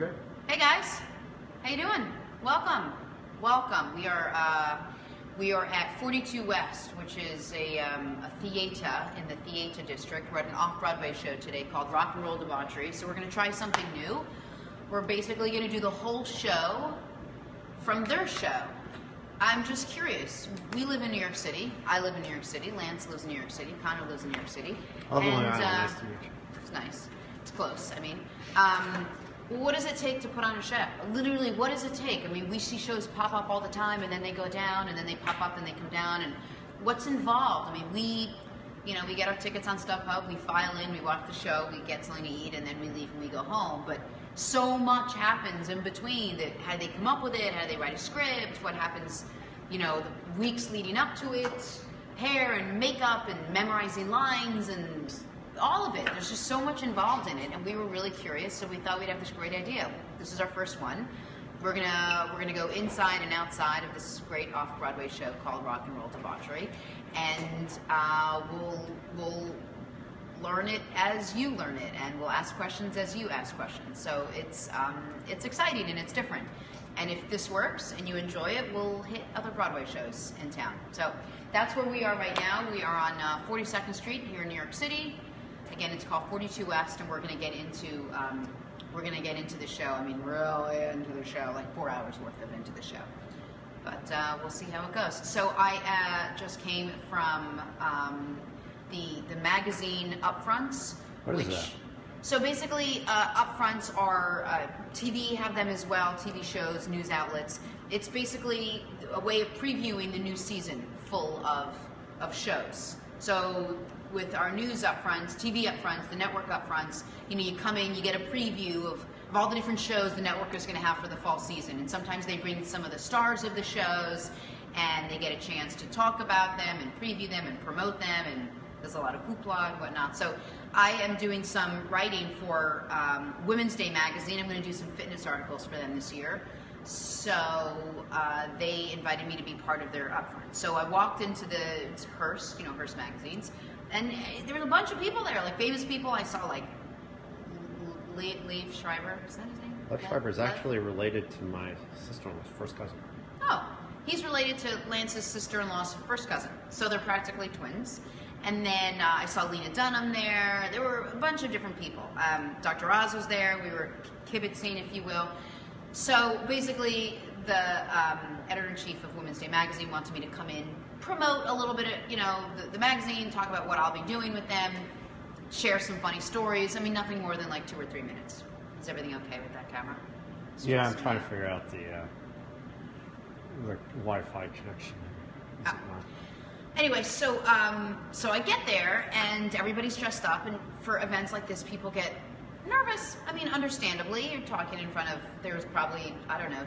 Okay. Hey guys, how you doing? Welcome, welcome. We are at 42 West, which is a theater in the theater district. We're at an off-Broadway show today called Rock and Roll Debauchery. So we're going to try something new. We're basically going to do the whole show from their show. I'm just curious. We live in New York City. I live in New York City. Lance lives in New York City. Connor lives in New York City. Nice to meet you. It's nice. It's close. I mean, what does it take to put on a show? Literally, what does it take? I mean, we see shows pop up all the time, and then they go down, and then they pop up, and they come down, and what's involved? I mean, we get our tickets on StubHub, we file in, we watch the show, we get something to eat, and then we leave and we go home. But so much happens in between. That how they come up with it, how they write a script, what happens, the weeks leading up to it, hair and makeup and memorizing lines and all of it. There's just so much involved in it, and we were really curious, so we thought we'd have this great idea. This is our first one. We're gonna go inside and outside of this great off-Broadway show called Rock and Roll Debauchery, and we'll learn it as you learn it, and we'll ask questions as you ask questions. So it's exciting and it's different. And if this works and you enjoy it, we'll hit other Broadway shows in town. So that's where we are right now. We are on 42nd Street here in New York City. Again, it's called 42 West, and we're going to get into the show. I mean, really into the show, like 4 hours worth of into the show. But we'll see how it goes. So I just came from the magazine upfronts. What is that? So basically, upfronts are TV, have them as well. TV shows, news outlets. It's basically a way of previewing the new season full of shows. So with our news upfronts, TV upfronts, the network upfronts, you come in, you get a preview of all the different shows the network is going to have for the fall season. And sometimes they bring some of the stars of the shows, and they get a chance to talk about them and preview them and promote them, and there's a lot of hoopla and whatnot. So I am doing some writing for Women's Day magazine. I'm going to do some fitness articles for them this year. So they invited me to be part of their upfront. So I walked into it's Hearst, Hearst magazines, and there was a bunch of people there, like famous people. I saw like Liev Schreiber. Is that his name? Liev Schreiber is actually related to my sister-in-law's first cousin. Oh, he's related to Lance's sister-in-law's first cousin. So they're practically twins. And then I saw Lena Dunham there. There were a bunch of different people. Dr. Oz was there. We were kibitzing, if you will. So basically, the editor-in-chief of Women's Day magazine wanted me to come in, promote a little bit of, the magazine, talk about what I'll be doing with them, share some funny stories. I mean, nothing more than like 2 or 3 minutes. Is everything okay with that camera? Yeah, I'm trying to figure out the Wi-Fi connection. Anyway, so I get there, and everybody's dressed up, and for events like this, people get nervous. I mean, understandably, you're talking in front of, there's probably,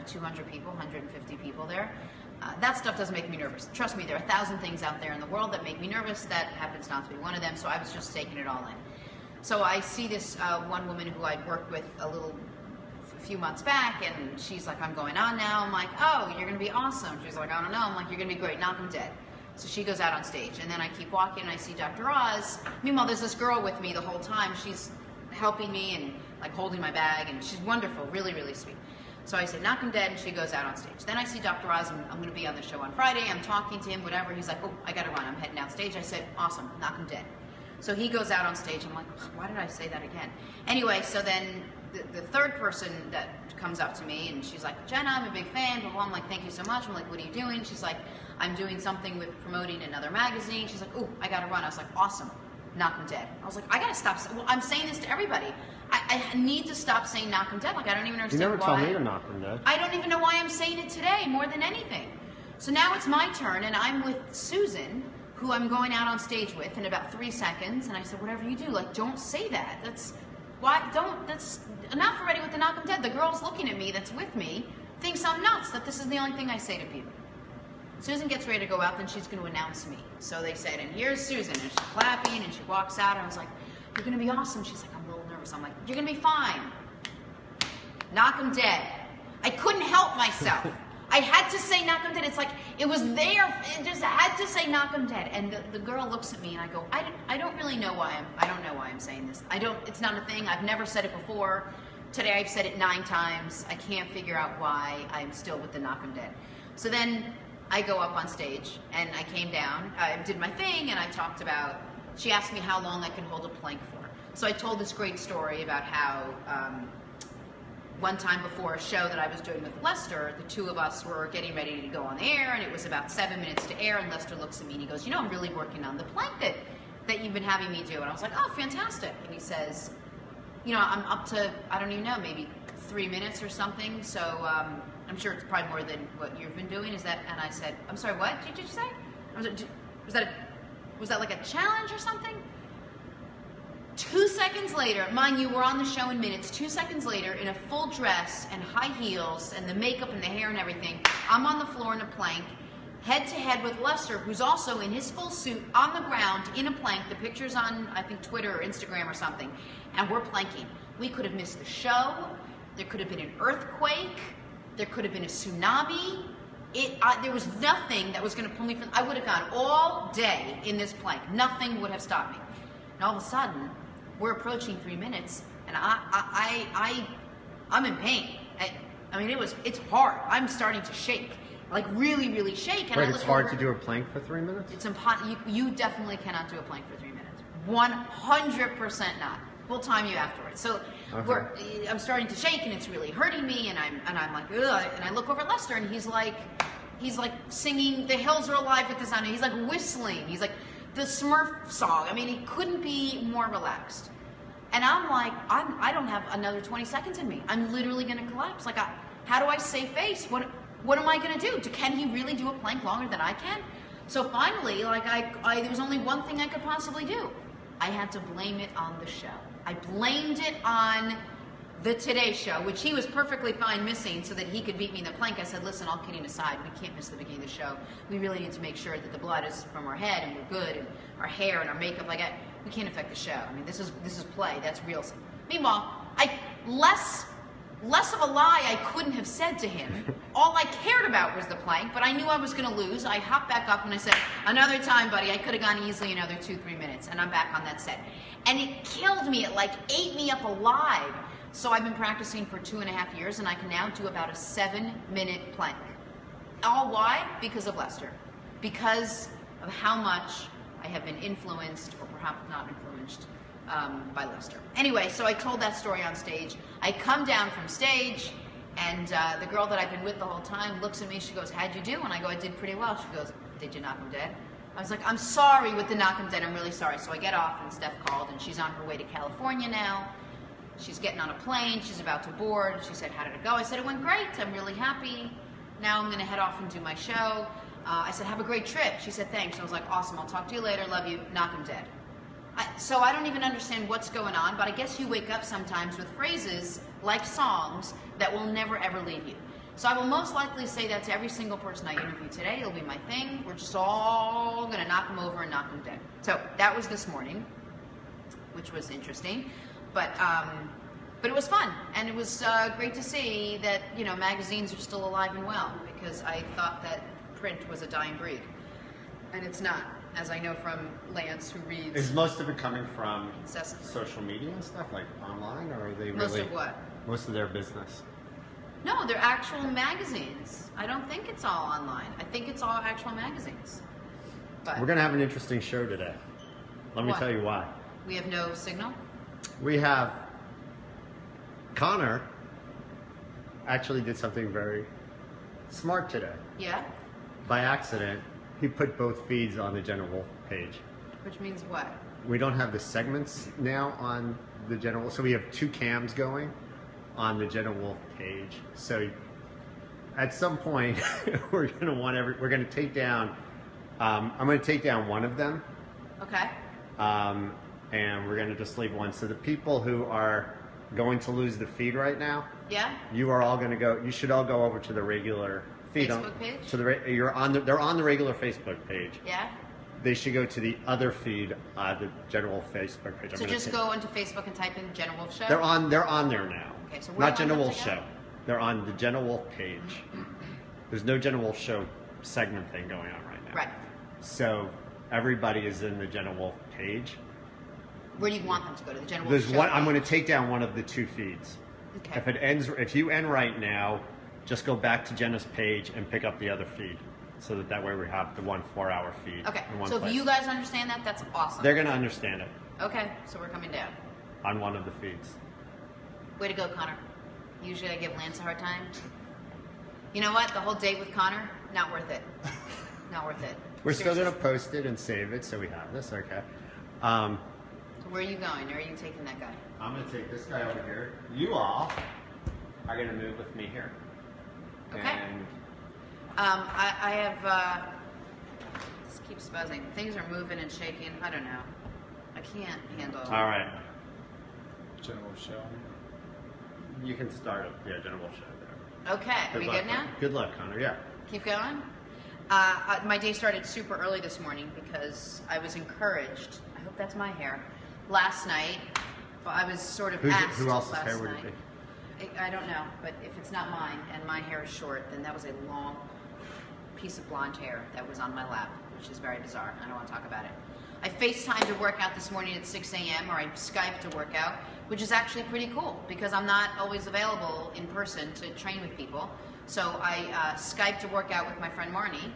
200 people, 150 people there. That stuff doesn't make me nervous. Trust me, there are 1,000 things out there in the world that make me nervous. That happens not to be one of them, so I was just taking it all in. So I see this one woman who I'd worked with a few months back, and she's like, I'm going on now. I'm like, oh, you're going to be awesome. She's like, I don't know. I'm like, you're going to be great. Knock 'em dead. So she goes out on stage, and then I keep walking, and I see Dr. Oz. Meanwhile, there's this girl with me the whole time. She's helping me and like holding my bag, and she's wonderful, really, really sweet. So I say, knock 'em dead, and she goes out on stage. Then I see Dr. Oz, and I'm going to be on the show on Friday. I'm talking to him, whatever. He's like, oh, I got to run. I'm heading out stage. I said, awesome, knock 'em dead. So he goes out on stage. I'm like, why did I say that again? Anyway, so then the third person that comes up to me, and she's like, Jenna, I'm a big fan, blah, blah. I'm like, thank you so much. I'm like, what are you doing? She's like, I'm doing something with promoting another magazine. She's like, oh, I got to run. I was like, awesome, knock 'em dead. I was like, I got to stop. Well, I'm saying this to everybody. I need to stop saying knock 'em dead. Like, I don't even understand why. You never tell me to knock 'em dead. I don't even know why I'm saying it today more than anything. So now it's my turn, and I'm with Susan, who I'm going out on stage with in about 3 seconds. And I said, whatever you do, like, don't say that. That's enough already with the knock 'em dead. The girl's looking at me that's with me, thinks I'm nuts, that this is the only thing I say to people. Susan gets ready to go out, then she's going to announce me. So they said, and here's Susan, and she's clapping, and she walks out, and I was like, you're going to be awesome. She's like, I'm a little nervous. I'm like, you're going to be fine. Knock 'em dead. I couldn't help myself. I had to say knock 'em dead. It's like, it was there, it just had to say knock 'em dead. And the girl looks at me, and I go, I don't really know why I don't know why I'm saying this. It's not a thing. I've never said it before. Today I've said it 9 times. I can't figure out why I'm still with the knock 'em dead. So then I go up on stage and I came down, I did my thing, and I talked about, she asked me how long I could hold a plank for. So I told this great story about how one time before a show that I was doing with Lester, the two of us were getting ready to go on the air, and it was about 7 minutes to air, and Lester looks at me and he goes, I'm really working on the plank that you've been having me do. And I was like, oh, fantastic. And he says, I'm up to, I don't even know, maybe 3 minutes or something, so I'm sure it's probably more than what you've been doing. Is that? And I said, I'm sorry, what did you say? Was that like a challenge or something? 2 seconds later, mind you, we're on the show in minutes. 2 seconds later, in a full dress and high heels and the makeup and the hair and everything, I'm on the floor in a plank, head to head with Lester, who's also in his full suit on the ground in a plank. The picture's on, I think, Twitter or Instagram or something, and we're planking. We could have missed the show. There could have been an earthquake. There could have been a tsunami. There was nothing that was going to pull me from. I would have gone all day in this plank. Nothing would have stopped me. And all of a sudden, we're approaching 3 minutes, and I'm in pain. I mean, it's hard. I'm starting to shake, like really, really shake. And Wait, it's hard to do a plank for 3 minutes? It's impossible. You definitely cannot do a plank for 3 minutes. 100% not. We'll time you afterwards. So okay. I'm starting to shake, and it's really hurting me, and I'm like, ugh. And I look over at Lester, and he's like singing "The Hills Are Alive" with the sound. He's like whistling. He's like the Smurf song. I mean, he couldn't be more relaxed. And I'm like, I don't have another 20 seconds in me. I'm literally going to collapse. Like, how do I save face? What am I going to do? Can he really do a plank longer than I can? So finally, like, there was only one thing I could possibly do. I had to blame it on the show. I blamed it on the Today Show, which he was perfectly fine missing so that he could beat me in the plank. I said, listen, all kidding aside, we can't miss the beginning of the show. We really need to make sure that the blood is from our head and we're good, and our hair and our makeup, we can't affect the show. I mean, this is play. That's real. Meanwhile, less of a lie I couldn't have said to him. All I cared about was the plank, but I knew I was going to lose. I hopped back up and I said, another time, buddy. I could have gone easily another 2-3 minutes, and I'm back on that set. And it killed me. It ate me up alive. So I've been practicing for 2.5 years, and I can now do about a 7-minute plank. All why? Because of Lester. Because of how much I have been influenced, or perhaps not influenced, by Lester. Anyway, so I told that story on stage. I come down from stage, and the girl that I've been with the whole time looks at me. She goes, how'd you do? And I go, I did pretty well. She goes, did you knock him dead? I was like, I'm sorry with the knock him dead. I'm really sorry. So I get off, and Steph called, and she's on her way to California now. She's getting on a plane. She's about to board. She said, how did it go? I said, it went great. I'm really happy. Now I'm going to head off and do my show. I said, have a great trip. She said, thanks. And I was like, awesome. I'll talk to you later. Love you. Knock him dead. So I don't even understand what's going on, but I guess you wake up sometimes with phrases like songs that will never, ever leave you. So I will most likely say that to every single person I interview today. It'll be my thing. We're just all going to knock them over and knock them dead. So that was this morning, which was interesting. But it was fun, and it was great to see that, magazines are still alive and well, because I thought that print was a dying breed, and it's not, as I know from Lance, who reads. Is most of it coming from incessantly. Social media and stuff, like online, or are they really... Most of what? Most of their business. No, they're actual magazines. I don't think it's all online. I think it's all actual magazines. But we're going to have an interesting show today. Let me tell you why. We have no signal? We have... Connor actually did something very smart today. Yeah? By accident, he put both feeds on the Jenna Wolf page. Which means what? We don't have the segments now on the Jenna Wolf, so we have 2 cams going on the Jenna Wolf page. So at some point, we're going to take down. I'm going to take down one of them. Okay. And we're going to just leave one. So the people who are going to lose the feed right now, yeah, you are all going to go. You should all go over to the regular feed Facebook page. They're on the regular Facebook page. Yeah. They should go to the other feed, the Jenna Wolf Facebook page. So just go into Facebook and type in Jenna Wolf Show? They're on there now. Okay, so not Jenna Wolf Show. They're on the Jenna Wolf page. There's no Jenna Wolf Show segment thing going on right now. Right. So everybody is in the Jenna Wolf page. Where do you want them to go? To the Jenna Wolf There's Show one. page? I'm going to take down one of the 2 feeds. Okay. If you end right now, just go back to Jenna's page and pick up the other feed, so that way we have the 1 4-hour feed. Okay. In one So place. if you guys understand that, that's awesome. They're gonna understand it Okay. So we're coming down. on one of the feeds. Way to go, Connor. Usually I give Lance a hard time. You know what? The whole date with Connor, not worth it. Not worth it. We're still Seriously. gonna post it and save it, so we have this. Okay. So where are you going? Or are you taking that guy? I'm gonna take this guy over here. You all are gonna move with me here. Okay. And I have. This keeps buzzing. Things are moving and shaking. I don't know. I can't handle. all right, General show. you can start it. Yeah, Jenna will show there. Okay. Are we luck, good now? Good luck, Connor. Yeah. Keep going. My day started super early this morning because I was encouraged. I hope that's my hair. Last night, I was sort of asked. Who else's last hair would night. it be? I don't know, but if it's not mine and my hair is short, then that was a long piece of blonde hair that was on my lap, which is very bizarre. I don't want to talk about it. I FaceTimed to work out this morning at 6 a.m. or I Skyped to work out, which is actually pretty cool because I'm not always available in person to train with people. So I Skyped to work out with my friend Marnie,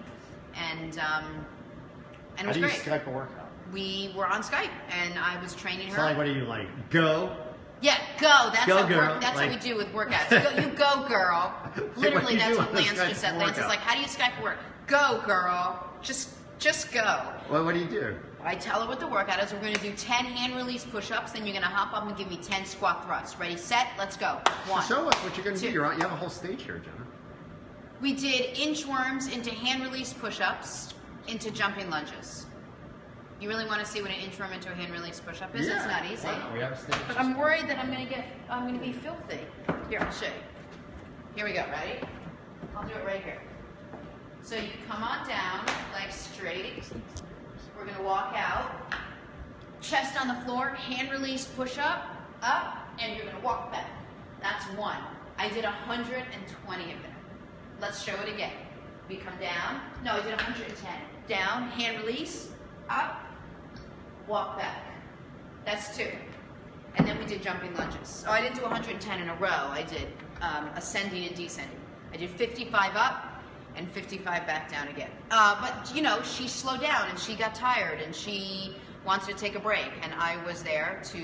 and it How was do you great. Skype a workout? We were on Skype, and I was training So her. like, what do you like? Go. Yeah, go. That's Go, how girl. that's Like- how we do with workouts. You go, girl. Literally, you that's do what on the Lance Skype just said. Lance is workout? like, "How do you Skype for work? Go, girl. Just go." Well, what do you do? I tell her what the workout is. We're going to do 10 hand release push-ups. Then you're going to hop up and give me 10 squat thrusts. Ready, set, let's go. One. Show us what you're gonna do. two. You have a whole stage here, Jenna. We did inchworms into hand release push-ups into jumping lunges. You really want to see what an inchworm into a hand release push-up is? It's not easy. Wow, we have a stage. But I'm worried that I'm gonna be filthy. Here, I'll show you. Here we go, ready? I'll do it right here. So you come on down, legs straight. We're gonna walk out. Chest on the floor, hand release push up, and you're gonna walk back. That's one. I did 120 of them. Let's show it again. We come down. No, I did 110. Down, hand release, up, walk back. That's two. And then we did jumping lunges. Oh, I didn't do 110 in a row. I did ascending and descending. I did 55 up and 55 back down again. But, you know, she slowed down and she got tired and she wanted to take a break. And I was there to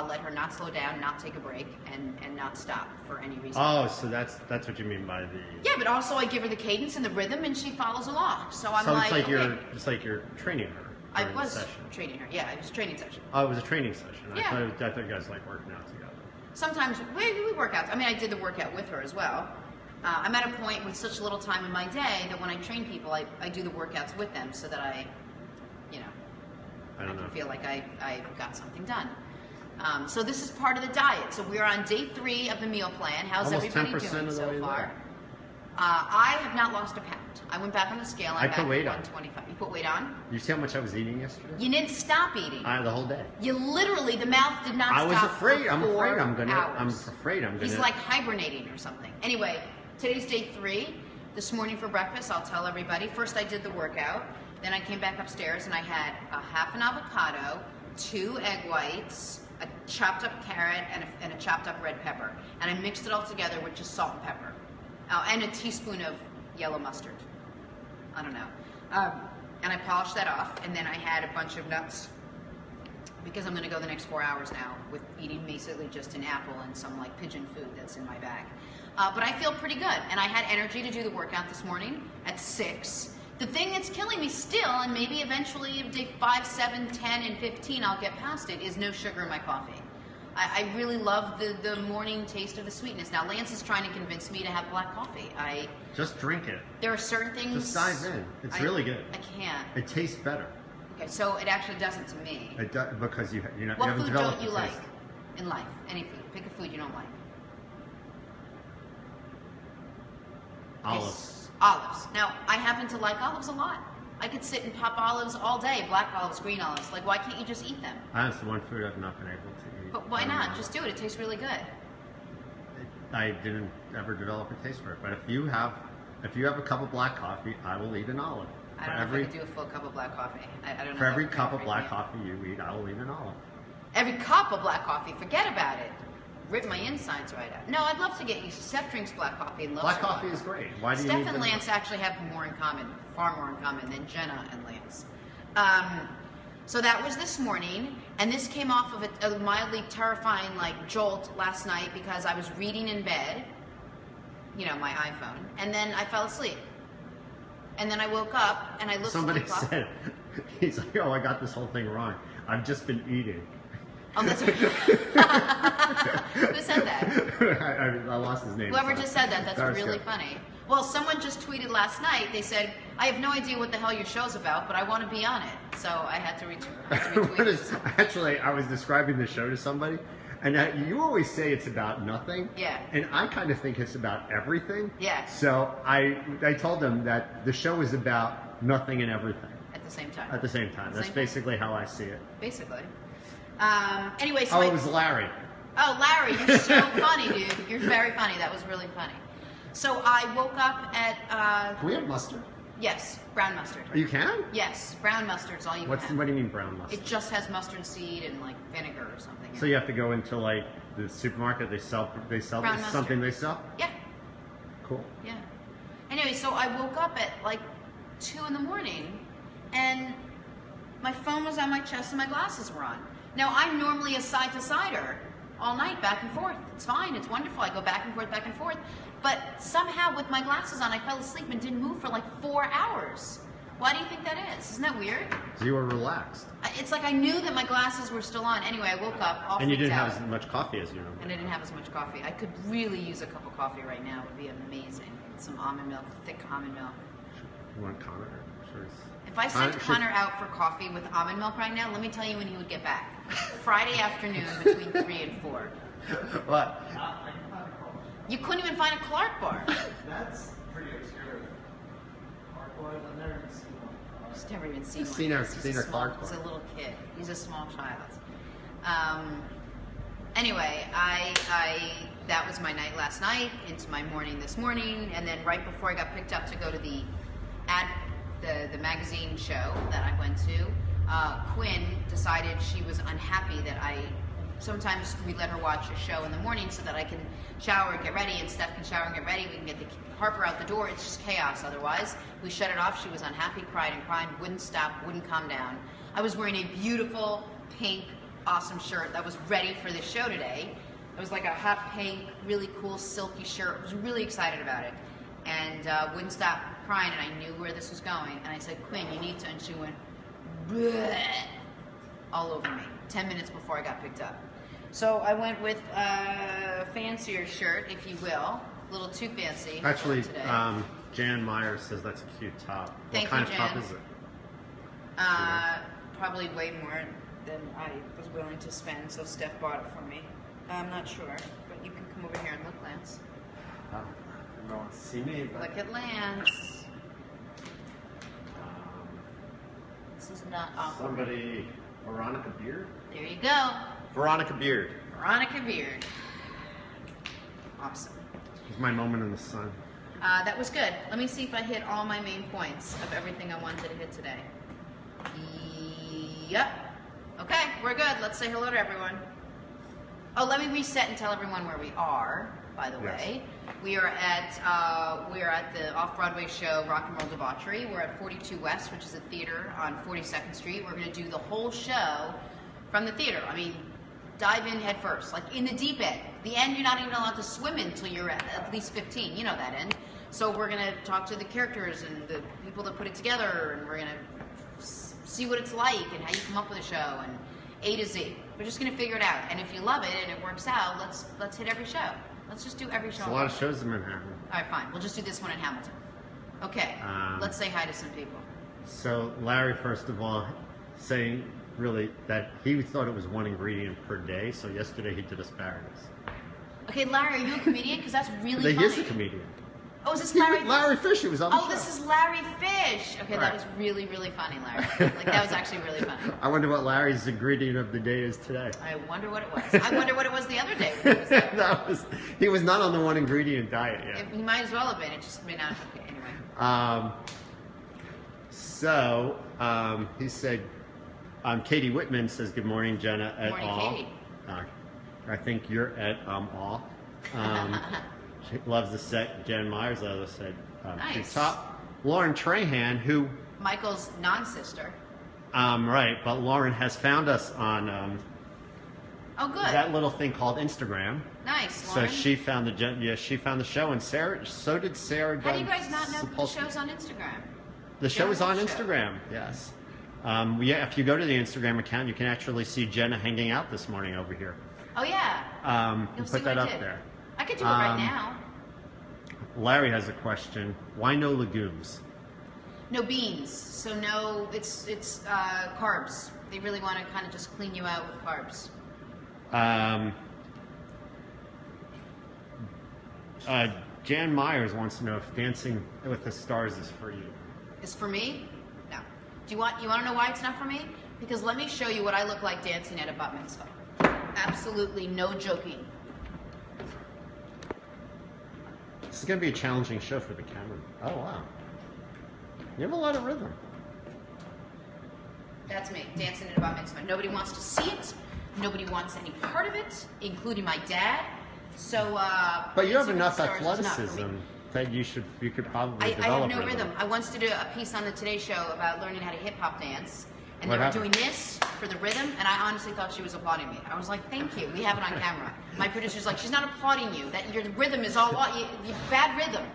let her not slow down, not take a break, and not stop for any reason. Oh, so that's what you mean by the. Yeah, but also I give her the cadence and the rhythm and she follows along. So I'm So like, okay. it's like you're training her. I during the was session. training her. Yeah, it was a training session. Oh, it was a training session. Yeah. I thought you guys like working out together. Sometimes we work out. I mean, I did the workout with her as well. I'm at a point with such little time in my day that when I train people, I do the workouts with them so that I I don't know. can feel like I got something done. So this is part of the diet. So we're on day 3 of the meal plan. How's Almost everybody 10% doing of the so way far? there. I have not lost a pound. I went back on the scale. I I'm put back weight at on. 125. You put weight on? You see how much I was eating yesterday? You didn't stop eating. The whole day. You literally, the mouth did not I was stop afraid. for I'm 4 afraid I'm gonna. I'm hours. afraid I'm gonna. He's like hibernating or something. Anyway, today's day 3. This morning for breakfast, I'll tell everybody. First, I did the workout. Then I came back upstairs and I had a half an avocado, 2 egg whites, a chopped up carrot, and a chopped up red pepper. And I mixed it all together with just salt and pepper. Oh, and a teaspoon of yellow mustard. I don't know. And I polished that off. And then I had a bunch of nuts because I'm going to go the next 4 hours now with eating basically just an apple and some like pigeon food that's in my bag. But I feel pretty good. And I had energy to do the workout this morning at 6. The thing that's killing me still, and maybe eventually day 5, 7, 10, and 15 I'll get past it, is no sugar in my coffee. I really love the morning taste of the sweetness. Now Lance is trying to convince me to have black coffee. Just drink it. There are certain things. Just dive in. It's really good. I can't. It tastes better. Okay, so it actually doesn't to me. It does, because you What haven't food developed don't you the like taste. in life? Any food. Pick a food you don't like. Olives. Yes, olives. Now, I happen to like olives a lot. I could sit and pop olives all day, black olives, green olives. Like, why can't you just eat them? That's the one food I've not been able to eat. But why I don't not? know. Just do it. It tastes really good. I didn't ever develop a taste for it. But if you have a cup of black coffee, I will eat an olive. I don't know if I could do a full cup of black coffee. I don't know. For every if I cup can of black make it. coffee you eat, I will eat an olive. Every cup of black coffee, forget about it. rip my insides right out. No, I'd love to get you. Steph drinks black coffee and loves Black her coffee is great. Why do you Steph need and them? Lance actually have more in common, far more in common than Jenna and Lance. So that was this morning, and this came off of a mildly terrifying like jolt last night because I was reading in bed, you know, my iPhone, and then I fell asleep. And then I woke up and I looked Somebody at the clock. said, he's like, oh, I got this whole thing wrong. I've just been eating. Oh, that's right. Who said that? I lost his name. Whoever so- just said that, that's Sorry, really Skip. funny. Well, someone just tweeted last night, they said, I have no idea what the hell your show's about, but I want to be on it. So I had to retweet What it. is, actually, I was describing the show to somebody, and you always say it's about nothing. Yeah. And I kind of think it's about everything. Yeah. So I told them that the show is about nothing and everything At the same time. at the same time. That's Same time. basically how I see it. Basically. Anyway, so Oh, it was Larry. Oh, Larry, you're so funny, dude. You're very funny. That was really funny. So I woke up at, Can we have mustard? yes, brown mustard. Oh, you can? Yes, brown mustard's all you What have. do you mean brown mustard? It just has mustard seed and like vinegar or something. in So it. you have to go into like the supermarket. They sell Brown something. mustard. They sell. Yeah, Cool. yeah. Anyway, so I woke up at like 2 in the morning, and my phone was on my chest and my glasses were on. Now I'm normally a side to sider all night, back and forth. It's fine. It's wonderful. I go back and forth, back and forth. But somehow with my glasses on, I fell asleep and didn't move for like 4 hours. Why do you think that is? Isn't that weird? So you were relaxed, It's like I knew that my glasses were still on. Anyway, I woke up all and you freaked didn't out. have as much coffee as you know. And I didn't have as much coffee. I could really use a cup of coffee right now. It would be amazing. Some almond milk, thick almond milk. You want Connor? Sure. If I sent Should- Connor out for coffee with almond milk right now, let me tell you when he would get back. Friday afternoon between 3 and 4. What? You couldn't even find a Clark bar. That's pretty obscure. Mark Boyd, I've never even seen one. Just never even seen one. Seen a- He's seen a small- Clark He's a bar. little kid. He's a small child. Anyway, that was my night last night into my morning this morning, and then right before I got picked up to go to the magazine show that I went to, Quinn decided she was unhappy that sometimes we let her watch a show in the morning so that I can shower and get ready, and Steph can shower and get ready. We can get Harper out the door. It's just chaos otherwise. We shut it off. She was unhappy, cried and cried, wouldn't stop, wouldn't calm down. I was wearing a beautiful pink, awesome shirt that was ready for this show today. It was like a hot pink, really cool, silky shirt. I was really excited about it. And wouldn't stop crying, and I knew where this was going. And I said, Quinn, you need to, and she went, bleh, all over me, 10 minutes before I got picked up. So I went with a fancier shirt, if you will, a little too fancy for Actually, today. Jan Meyer says that's a cute top. Thank what kind you, of top Jan. is it? Probably way more than I was willing to spend, so Steph bought it for me. I'm not sure, but you can come over here and look, Lance. No one see me, but Look at Lance. This is not awkward. somebody, Veronica Beard. There you go. Veronica Beard. Veronica Beard. Awesome. It's my moment in the sun. That was good. Let me see if I hit all my main points of everything I wanted to hit today. Yep. Okay, we're good. Let's say hello to everyone. Oh, let me reset and tell everyone where we are. By the way, we are at the Off-Broadway show Rock and Roll Debauchery. We're at 42 West, which is a theater on 42nd Street. We're going to do the whole show from the theater. I mean, dive in head first, like in the deep end. The end, you're not even allowed to swim in until you're at least 15. You know that end. So we're going to talk to the characters and the people that put it together, and we're going to see what it's like and how you come up with a show and A to Z. We're just going to figure it out. And if you love it and it works out, let's hit every show. Let's just do every show. There's a lot of shows in Manhattan. All right, fine. We'll just do this one in Hamilton. Okay. Let's say hi to some people. So Larry, first of all, saying really that he thought it was one ingredient per day. So yesterday he did asparagus. Okay, Larry, are you a comedian? Because that's really He funny. is a comedian. Oh, is this Larry? Larry Fish, he was on the show. Oh, this is Larry Fish. Okay, Right. that was really, really funny, Larry. Like, that was actually really funny. I wonder what Larry's ingredient of the day is today. I wonder what it was. I wonder what it was the other day when he was there. He was not on the one ingredient diet yet. He might as well have been. It just may not. Okay, anyway. He said, Katie Whitman says, good morning, Jenna, et Morning, al. Katie. I think you're at awe. She loves the set. Jen Myers, as I said, she's Nice. top. Lauren Trahan, who, Michael's non-sister. right, but Lauren has found us on Oh, good. that little thing called Instagram. Nice, So Lauren. she found she found the show, and Sarah. So did Sarah. How do you guys not know that the Sapolsky. show's on Instagram? The show is on Show. Instagram. Yes. Yeah. If you go to the Instagram account, you can actually see Jenna hanging out this morning over here. Oh yeah. You'll see put that what I up did. there. I could do it right now. Larry has a question. Why no legumes? No beans, so no. It's carbs. They really want to kind of just clean you out with carbs. Jan Myers wants to know if Dancing with the Stars is for you. Is for me? No. You want to know why it's not for me? Because let me show you what I look like dancing at a bat mitzvah. Absolutely no joking. This is going to be a challenging show for the camera. Oh, wow. You have a lot of rhythm. That's me, dancing at a bat mitzvah. Nobody wants to see it. Nobody wants any part of it, including my dad. So, But you have Dancing with enough the Stars is not for athleticism me. that you could probably I develop have no rhythm. I once did a piece on the Today Show about learning how to hip hop dance, and What they were happened? doing this for the rhythm, and I honestly thought she was applauding me. I was like, "Thank you, we have it on camera." My producer's like, "She's not applauding you. That your rhythm is all you bad rhythm."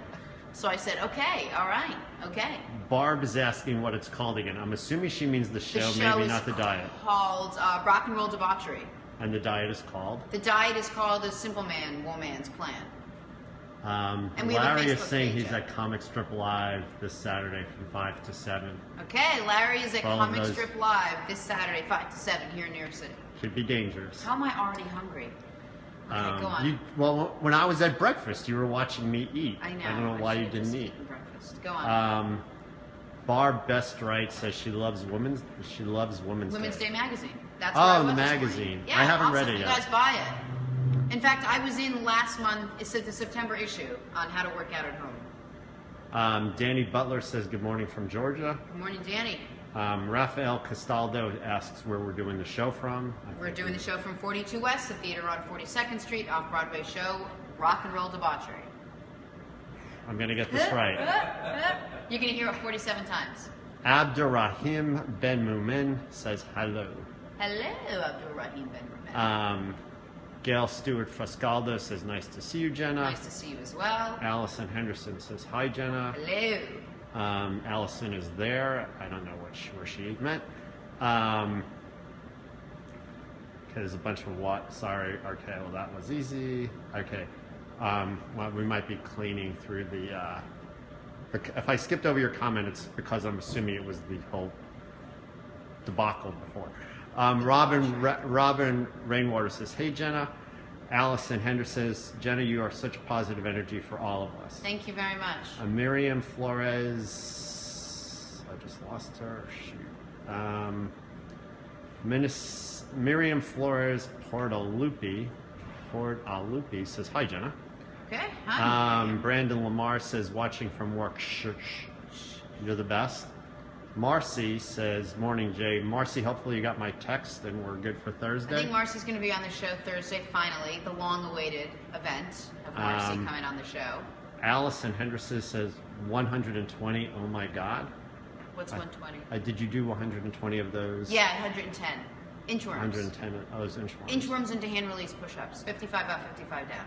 So I said, "Okay, all right, okay." Barb is asking what it's called again. I'm assuming she means the show, The show maybe is not the diet. called Rock and Roll Debauchery. And the diet is called. The diet is called A Simple Man, Woman's Plan. And we have a Larry is Facebook saying page, he's yeah. at Comic Strip Live this Saturday from 5 to 7. Okay, Larry is at All of Comic those- Strip Live this Saturday, 5 to 7 here in New York City. Should be dangerous. How am I already hungry? Okay, go on. Well, when I was at breakfast, you were watching me eat. I know. I don't know why you should've didn't just eat. eaten breakfast. Go on. Barb Best Right says she loves Women's Women's Day magazine. That's Oh, where I the was this magazine. morning. Yeah, I haven't awesome. read it You yet. guys buy it. In fact, I was in last month. It's the September issue on how to work out at home. Danny Butler says good morning from Georgia. Good morning, Danny. Rafael Castaldo asks where we're doing the show from. We're doing the show from 42 West, the theater on 42nd Street, off-Broadway show, Rock and Roll Debauchery. I'm going to get this right. You're going to hear it 47 times. Abdurrahim Ben Mumin says hello. Hello, Abdul Rahim Ben Rahman. Gail Stewart Foscaldo says nice to see you, Jenna. Nice to see you as well. Allison Henderson says hi, Jenna. Hello. Allison is there. I don't know where she meant. There's a bunch of what? Sorry. Okay, well that was easy. Okay. Well, we might be cleaning through the. If I skipped over your comment, it's because I'm assuming it was the whole debacle before. Robin Rainwater says, "Hey Jenna." Allison Henderson says, "Jenna, you are such positive energy for all of us." Thank you very much. Miriam Flores, I just lost her. Shoot. Miriam Flores Portalupi says, "Hi Jenna." Okay. Hi. Brandon Lamar says, "Watching from work. Shh. You're the best." Marcy says, "Morning, Jay." Marcy, hopefully you got my text and we're good for I Thursday. think Marcy's going to be on the show Thursday, finally, the long-awaited event of Marcy coming on the show. Allison Henderson says, 120. Oh my God. What's 120? Did you do 120 of those? Yeah, 110. Inchworms. 110 of those inchworms. Inchworms into hand-release push-ups. 55 up, 55 down.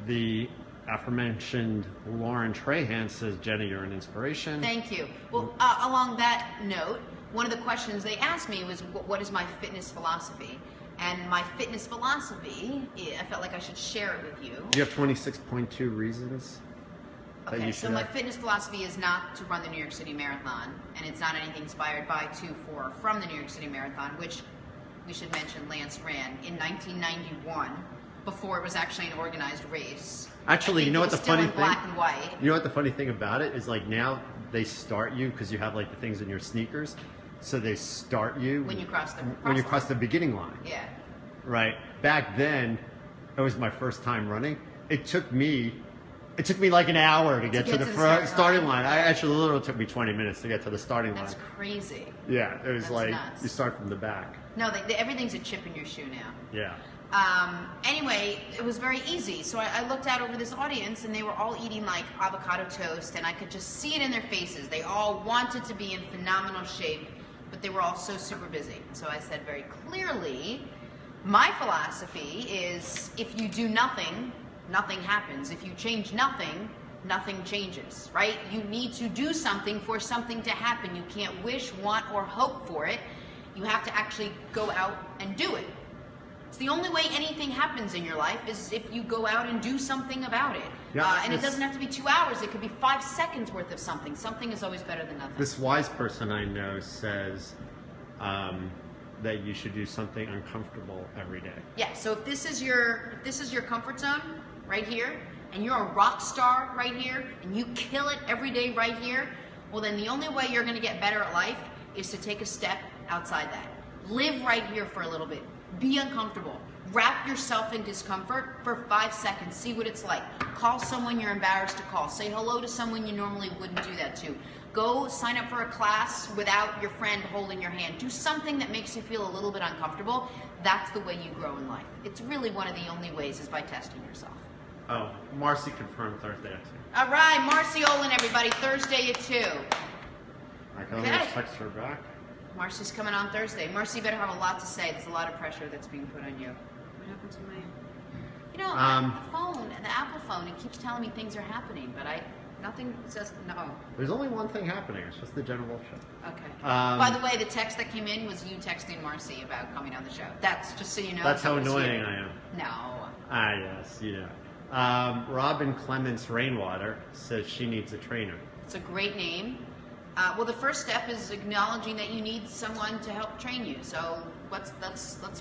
The aforementioned Lauren Trahan says, "Jenna, you're an inspiration." Thank you. Well, along that note, one of the questions they asked me was, what is my fitness philosophy? And my fitness philosophy, I felt like I should share it with you. Do you have 26.2 reasons that Okay, you so should my have? fitness philosophy is not to run the New York City Marathon, and it's not anything inspired by, to, for, or from the New York City Marathon, which we should mention Lance ran in 1991, before it was actually an organized race. Actually, I think you know it what the was still funny in thing? black and white. You know what the funny thing about it is? Like now they start you because you have like the things in your sneakers, so they start you When you cross the when you cross the beginning line. Yeah. Right. Back then, it was my first time running. It took me like an hour to get to the starting line. I actually literally took me 20 minutes to get to the starting That's line. crazy. Yeah, it was That's like nuts. you start from the back. No, everything's a chip in your shoe now. Yeah. Anyway, it was very easy. So I looked out over this audience, and they were all eating like avocado toast, and I could just see it in their faces. They all wanted to be in phenomenal shape, but they were all so super busy. So I said very clearly, my philosophy is if you do nothing, nothing happens. If you change nothing, nothing changes, right? You need to do something for something to happen. You can't wish, want, or hope for it. You have to actually go out and do it. It's the only way anything happens in your life is if you go out and do something about it. Yeah, and it doesn't have to be 2 hours. It could be 5 seconds worth of something. Something is always better than nothing. This wise person I know says that you should do something uncomfortable every day. Yeah, so if this is your comfort zone right here, and you're a rock star right here, and you kill it every day right here, well then the only way you're going to get better at life is to take a step outside that. Live right here for a little bit. Be uncomfortable. Wrap yourself in discomfort for 5 seconds. See what it's like. Call someone you're embarrassed to call. Say hello to someone you normally wouldn't do that to. Go sign up for a class without your friend holding your hand. Do something that makes you feel a little bit uncomfortable. That's the way you grow in life. It's really one of the only ways is by testing yourself. Oh, Marcy confirmed Thursday at 2. All right, Marcy Olin, everybody, Thursday at 2. I can Okay. almost text her back. Marcy's coming on Thursday. Marcy better have a lot to say. There's a lot of pressure that's being put on you. What happened to my... You know, the phone, the Apple phone, it keeps telling me things are happening, but nothing says no. There's only one thing happening. It's just the Jenna Wolf Show. Okay. By the way, the text that came in was you texting Marcy about coming on the show. That's just so you know. That's how that was annoying you. I am. No. Ah, yes, you know. Robin Clements Rainwater says she needs a trainer. It's a great name. Well, the first step is acknowledging that you need someone to help train you. So let's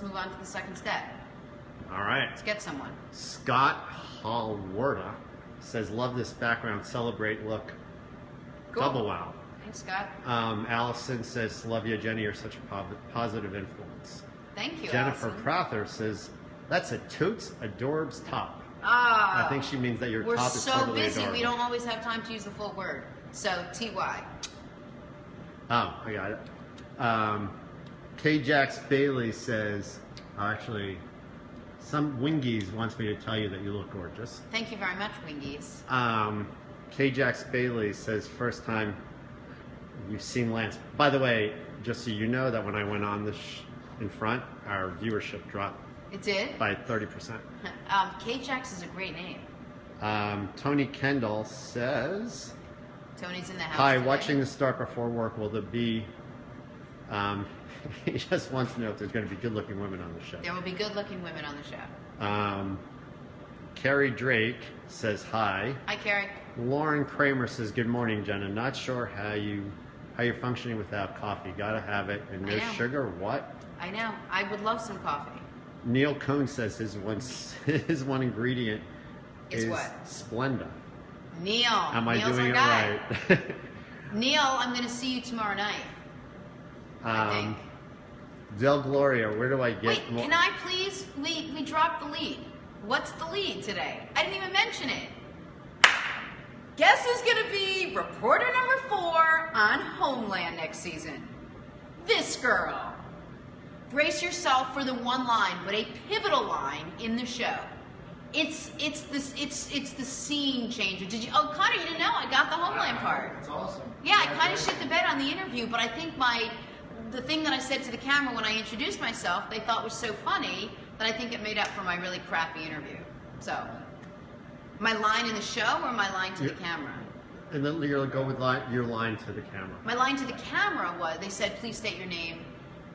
move on to the second step. All right. Let's get someone. Scott Hallwarda says, love this background, celebrate look. Cool. Double wow. Thanks, Scott. Allison says, love you, Jenny, you're such a positive influence. Thank you, Jennifer Allison. Prather says, that's a totes adorbs top. Ah, I think she means that your we're top is so totally busy, adorable. we don't always have time to use the full word. So, TY. Oh, I got it. K-Jax Bailey says, actually, some Wingies wants me to tell you that you look gorgeous. Thank you very much, Wingies. K-Jax Bailey says, first time you've seen Lance. By the way, just so you know that when I went on this in front, our viewership dropped It did? by 30%. K-Jax is a great name. Tony Kendall says, Tony's in the house hi, today. watching this start before work, will there be, he just wants to know if there's going to be good-looking women on the show. There will be good-looking women on the show. Carrie Drake says hi. Hi, Carrie. Lauren Kramer says, good morning, Jenna. Not sure how you're functioning without coffee. Gotta have it. And no I know. sugar, what? I know. I would love some coffee. Neil Cohn says his one ingredient Is is what? Splenda. Neil. Am I Neil's doing our it guy. right? Neil, I'm going to see you tomorrow night. I think. Del Gloria, where do I get Wait, more? can I please? We dropped the lead. What's the lead today? I didn't even mention it. Guess who's going to be reporter number 4 on Homeland next season? This girl. Brace yourself for the one line, but a pivotal line in the show. It's the scene changer. Did you? Oh, Connor, you didn't know? I got the Homeland part. It's awesome. Yeah, I kind of shit the bed on the interview, but I think the thing that I said to the camera when I introduced myself, they thought was so funny that I think it made up for my really crappy interview. So, my line in the show or my line to the camera? And then you'll go with your line to the camera. My line to the camera was, they said, please state your name,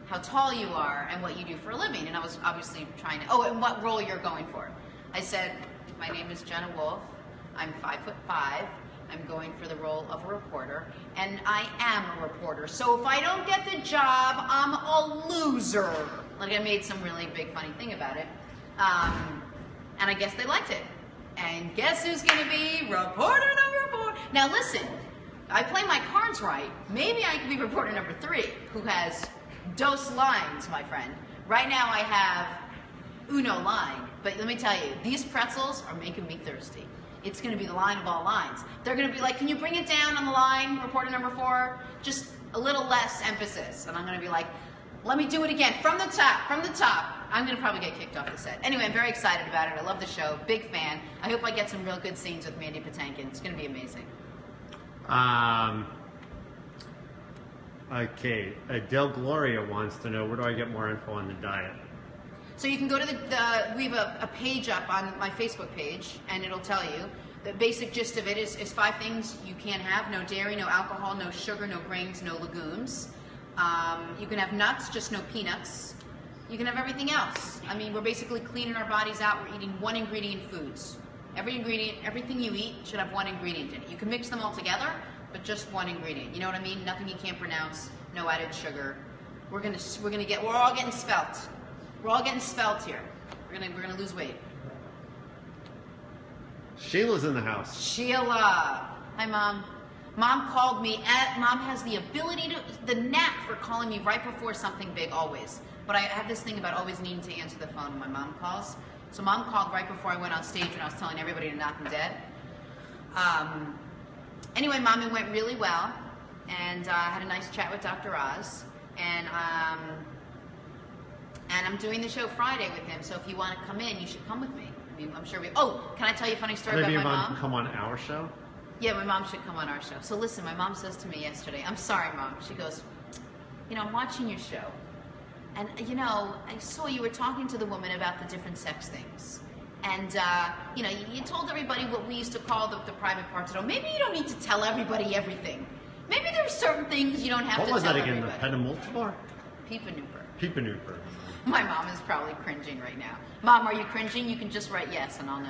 how tall you are, and what you do for a living. And I was obviously trying to, and what role you're going for. I said, my name is Jenna Wolf. I'm 5'5". I'm going for the role of a reporter, and I am a reporter. So if I don't get the job, I'm a loser. Like, I made some really big funny thing about it. And I guess they liked it. And guess who's going to be reporter number 4? Now listen, I play my cards right. Maybe I can be reporter number 3, who has dos lines, my friend. Right now I have uno line. But let me tell you, these pretzels are making me thirsty. It's going to be the line of all lines. They're going to be like, can you bring it down on the line, reporter number 4? Just a little less emphasis. And I'm going to be like, Let me do it again. From the top. From the top. I'm going to probably get kicked off the set. Anyway, I'm very excited about it. I love the show. Big fan. I hope I get some real good scenes with Mandy Patinkin. It's going to be amazing. Okay. Del Gloria wants to know, where do I get more info on the diet? So you can go to we have a page up on my Facebook page, and it'll tell you. The basic gist of it is 5 things you can't have. No dairy, no alcohol, no sugar, no grains, no legumes. You can have nuts, just no peanuts. You can have everything else. I mean, we're basically cleaning our bodies out. We're eating 1 ingredient foods. Every ingredient, everything you eat should have 1 ingredient in it. You can mix them all together, but just 1 ingredient. You know what I mean? Nothing you can't pronounce, no added sugar. We're all getting svelte. We're all getting svelte here. We're gonna lose weight. Sheila's in the house. Sheila. Hi, Mom. Mom called me. Mom has the ability the knack for calling me right before something big, always. But I have this thing about always needing to answer the phone when my mom calls. So Mom called right before I went on stage when I was telling everybody to knock him dead. Anyway, Mom, it went really well. And I had a nice chat with Dr. Oz. And I'm doing the show Friday with him. So if you want to come in, you should come with me. I mean, I'm sure can I tell you a funny story Maybe about my your mom? mom can come on our show? Yeah, my mom should come on our show. So listen, my mom says to me yesterday, I'm sorry, Mom. She goes, I'm watching your show. And, I saw you were talking to the woman about the different sex things. And, you told everybody what we used to call the private parts. Maybe you don't need to tell everybody everything. Maybe there are certain things you don't have to tell everybody. What was that again? The penamultivar? Peepanooper. My mom is probably cringing right now. Mom, are you cringing? You can just write yes and I'll know.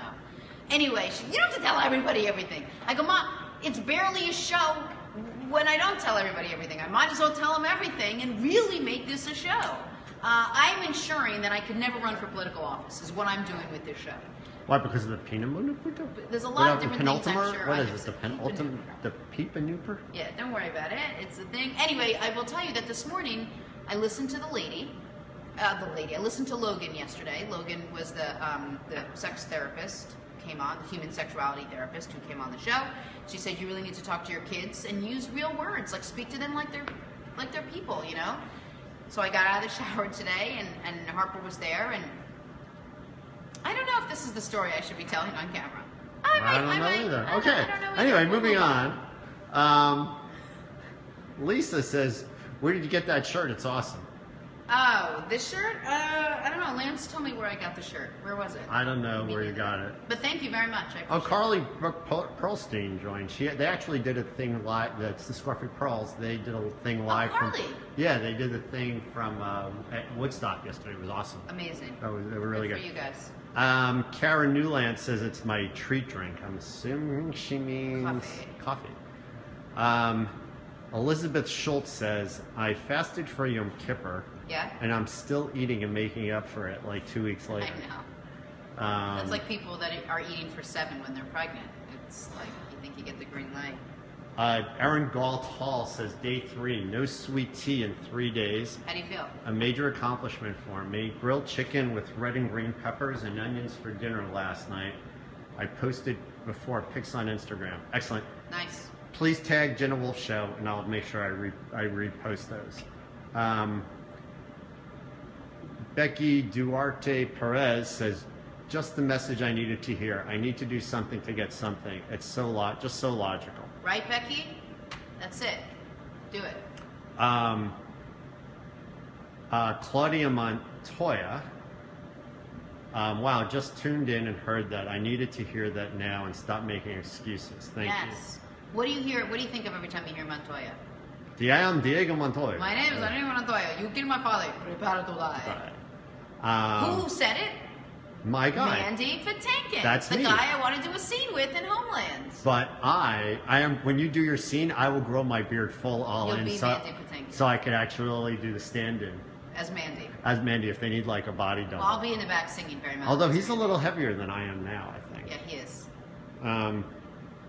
Anyway, you don't have to tell everybody everything. I go, Mom, it's barely a show when I don't tell everybody everything. I might as well tell them everything and really make this a show. I'm ensuring that I could never run for political office, is what I'm doing with this show. Why? Because of the penamultivar? There's a lot of different things, I'm sure. What is it? The penultimate? The peepanooper? Yeah, don't worry about it. It's a thing. Anyway, I will tell you that this morning I listened to the lady. I listened to Logan yesterday. Logan was the sex therapist who came on, the human sexuality therapist who came on the show. She said you really need to talk to your kids and use real words, like speak to them like they're people, So I got out of the shower today, and Harper was there, and I don't know if this is the story I should be telling on camera. I don't know either. Okay. Anyway, moving on. Lisa says, "Where did you get that shirt? It's awesome." Oh, this shirt? I don't know. Lance told me where I got the shirt. Where was it? I don't know where you got it. But thank you very much. Carly Pearlstein joined. They actually did a thing live. That's the Scruffy Pearls. They did a thing live. Carly. Yeah, they did a thing from at Woodstock yesterday. It was awesome. Amazing. They were really good. For you guys. Karen Newland says it's my treat drink. I'm assuming she means coffee. Elizabeth Schultz says, I fasted for Yom Kippur. Yeah. And I'm still eating and making up for it like 2 weeks later. I know. That's like people that are eating for 7 when they're pregnant. It's like you think you get the green light. Aaron Galt Hall says, day 3, no sweet tea in 3 days. How do you feel? A major accomplishment for me. Grilled chicken with red and green peppers and onions for dinner last night. I posted before pics on Instagram. Excellent. Nice. Please tag Jenna Wolf Show, and I'll make sure I repost those. Becky Duarte Perez says, just the message I needed to hear. I need to do something to get something. It's just so logical. Right, Becky? That's it. Do it. Claudia Montoya. Wow, just tuned in and heard that. I needed to hear that now and stop making excuses. Thank you. Yes. What do you hear? What do you think of every time you hear Montoya? I am Diego Montoya. My name is Diego Montoya. You killed my father. Prepare to die. Who said it? My guy. Mandy Patinkin. That's the me. guy I wanted to do a scene with in Homeland. But I am. When you do your scene, I will grow my beard full all You'll in, be so Mandy Patinkin. So I could actually do the stand-in as Mandy. As Mandy, if they need like a body double. Well, I'll be in the back singing very much. Although he's a little heavier than I am now, I think. Yeah, he is.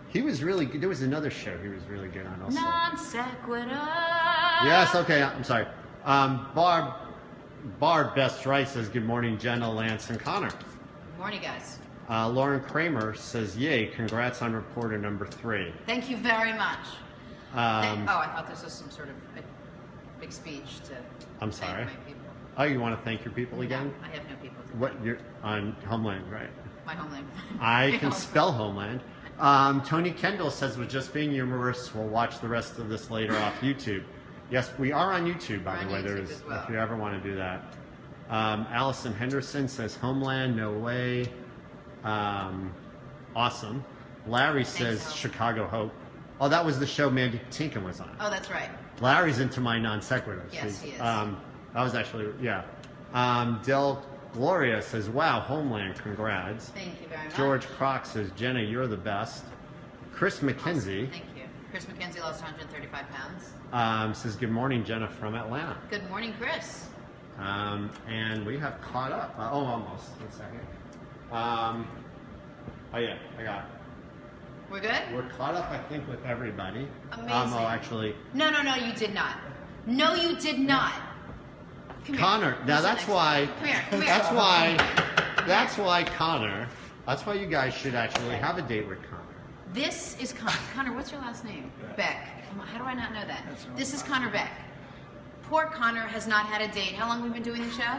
He was really good. There was another show he was really good on also. Non sequitur. Yes, okay, I'm sorry. Barb Best Right says, good morning, Jenna, Lance, and Connor. Good morning, guys. Lauren Kramer says, yay, congrats on reporter number 3. Thank you very much. I thought this was some sort of big speech to I'm thank sorry. my people. Oh, you want to thank your people again? No, I have no people to What thank. you're on Homeland, right? My homeland. I My can home. spell Homeland. Tony Kendall says, "Was just being humorous. We'll watch the rest of this later off YouTube." Yes, we are on YouTube, by We're the on way. YouTube There's, as well. if you ever want to do that. Allison Henderson says, "Homeland, no way." Awesome. Larry says, Al. "Chicago Hope." Oh, that was the show Mandy Patinkin was on. Oh, that's right. Larry's into my non sequiturs. Yes, he is. That was actually, yeah. Del Gloria says, "Wow, Homeland, congrats." Thank you very much. George Croc says, "Jenna, you're the best." Chris McKenzie Thank you. Chris McKenzie lost 135 pounds. says, "Good morning, Jenna from Atlanta." Good morning, Chris. And we have caught up. Almost. 1 second. Oh, yeah, I got it. We're good? We're caught up, I think, with everybody. Amazing. Actually, No, you did not. No, you did not. Come here. Connor. Now Sit that's next to why. me. Come here. Come here. That's why Connor. That's why you guys should actually have a date with Connor. This is Connor. Connor, what's your last name? Beck. Come on, how do I not know that? This is Connor Beck. Poor Connor has not had a date. How long have we been doing the show?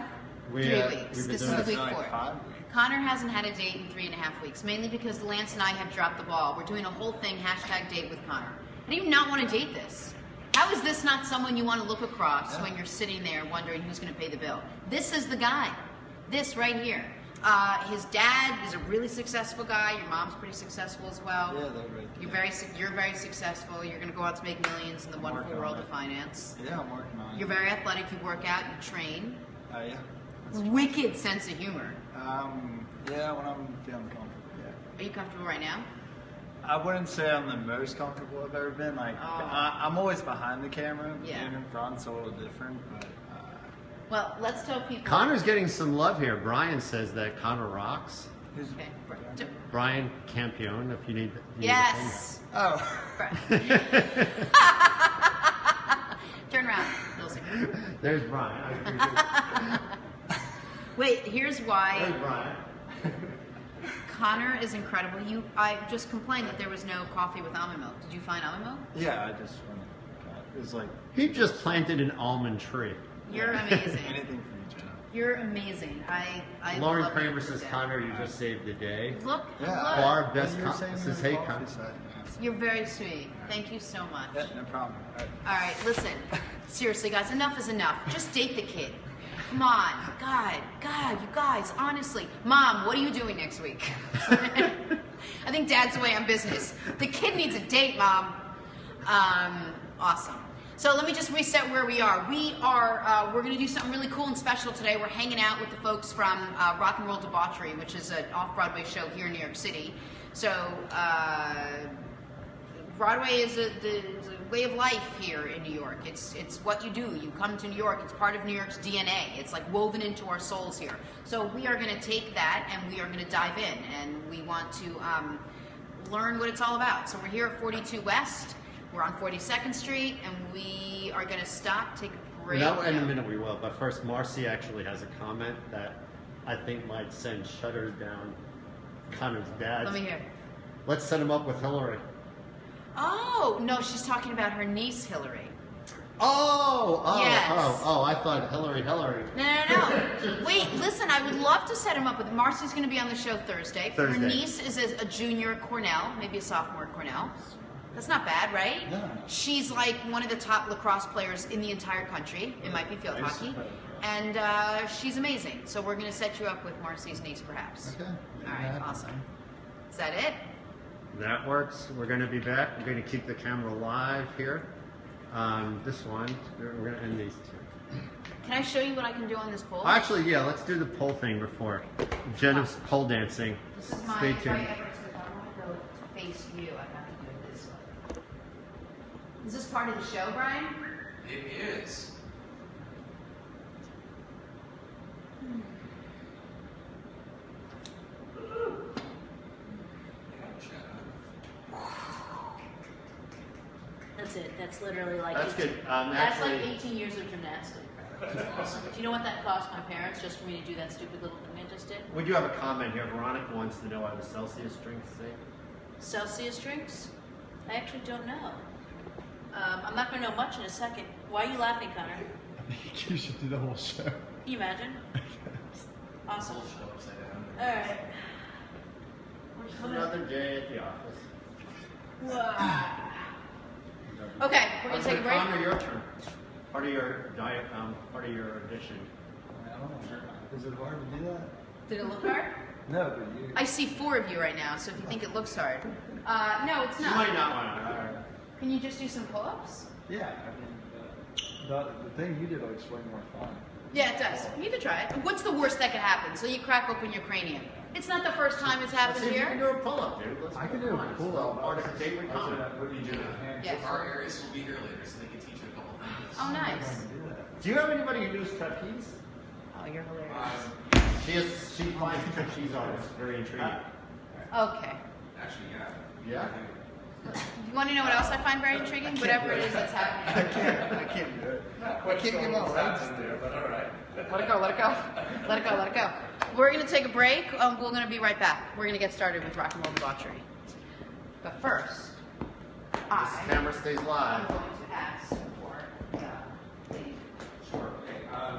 3 weeks. we've been This is doing the it week like 4. 5 weeks. Connor hasn't had a date in 3.5 weeks, mainly because Lance and I have dropped the ball. We're doing a whole thing, #date with Connor. How do you not want to date this? How is this not someone you want to look across when you're sitting there wondering who's going to pay the bill? This is the guy. This right here. His dad is a really successful guy. Your mom's pretty successful as well. Yeah, they're great. You're very successful. You're going to go out to make millions in the wonderful working on world it. of finance. Yeah, I'm working on it. You're very athletic. You work out. You train. Yeah. Wicked sense of humor. Yeah, when I'm feeling comfortable, yeah. Are you comfortable right now? I wouldn't say I'm the most comfortable I've ever been. Like, I'm always behind the camera. Yeah. Being in front's a little different, but Well, let's tell people. Connor's getting some love here. Brian says that Connor rocks. who's Okay. Brian Campione, if you need. Yes. Oh. Turn around. You'll see. There's Brian. Wait, here's There's why Brian. Connor is incredible. I just complained that there was no coffee with almond milk. Did you find almond milk? Yeah, I just want to. It was like He just planted an almond tree. You're amazing. anything for you, Jenna. You're amazing. I Lauren love Kramer you. says, "Connor, you just saved the day." Look, Yeah. look. Barb, best You were saying says, you're "Hey, coffee Connor." side, You're very sweet. Thank you so much. yeah. Yeah, no problem. All right. All right, listen. Seriously, guys, enough is enough. Just date the kid. Come on. God, you guys, honestly. Mom, what are you doing next week? I think Dad's away on business. The kid needs a date, Mom. Awesome. So let me just reset where we are. We're going to do something really cool and special today. We're hanging out with the folks from Rock and Roll Debauchery, which is an off-Broadway show here in New York City. So Broadway is a way of life here in New York. It's what you do. You come to New York. It's part of New York's DNA. It's like woven into our souls here. So we are going to take that and we are going to dive in, and we want to learn what it's all about. So we're here at 42 West. We're on 42nd Street, and we are going to stop, take a break. No, in a minute we will. But first, Marcy actually has a comment that I think might send shudders down Connor's dad. Let me hear. Let's set him up with Hillary. Oh, no, she's talking about her niece, Hillary. Yes. I thought Hillary. No. Wait, listen, I would love to set him up with Marcy's going to be on the show Thursday. Her Thursday. niece is a junior at Cornell, maybe a sophomore at Cornell. That's not bad, right? No. She's like one of the top lacrosse players in the entire country. It might be field hockey. And she's amazing. So we're going to set you up with Marcy's niece, perhaps. Okay. All right, awesome. Is that it? That works. We're going to be back. We're going to keep the camera live here. This one, we're going to end these two. Can I show you what I can do on this pole? Actually, yeah, let's do the pole thing before. Jenna's pole dancing. This is my Stay right tuned. efforts, but I want to go to face you. I have to do it this way. Is this part of the show, Brian? It is. That's it. That's literally like That's good. that's like Actually, 18 years of gymnastics. Do you know what that cost my parents just for me to do that stupid little thing I just did? we do have a comment here. Veronica wants to know why the Celsius drinks say. Celsius drinks? I actually don't know. I'm not going to know much in a second. Why are you laughing, Connor? I think it keeps you through the whole show. Can you imagine? Awesome. Show upside down. All right. Another day at the office. Okay, we're gonna take a break. Connor, your turn. Part of your diet, part of your addition. I don't know. Is it hard to do that? Did it look hard? No, but you. I see 4 of you right now, so if you think it looks hard. No, it's You not. might not want to. Can you just do some pull-ups? Yeah, I mean, the thing you did will explain more fun. Yeah, it does. You need to try it. What's the worst that could happen? So you crack open your cranium. It's not the first time it's Let's happened see if you can here. do a pull-up, dude. Let's I can come do on. a It's all pull-up. part of the date with Connor. What do you do? Yes. Our Aries will be here later, so they can teach you a couple things. Oh, nice. Do you have anybody who does trapeze? Oh, you're hilarious. She finds trapeze artists very intriguing. Okay. Actually, yeah. Yeah? You want to know what else I find very intriguing? Whatever it is that's happening. I can't do it. I can't get my legs there. But all right. Let it go, let it go. Let it go, let it go. We're going to take a break. We're going to be right back. We're going to get started with rock and roll debauchery. But first, This camera stays live. I'm going to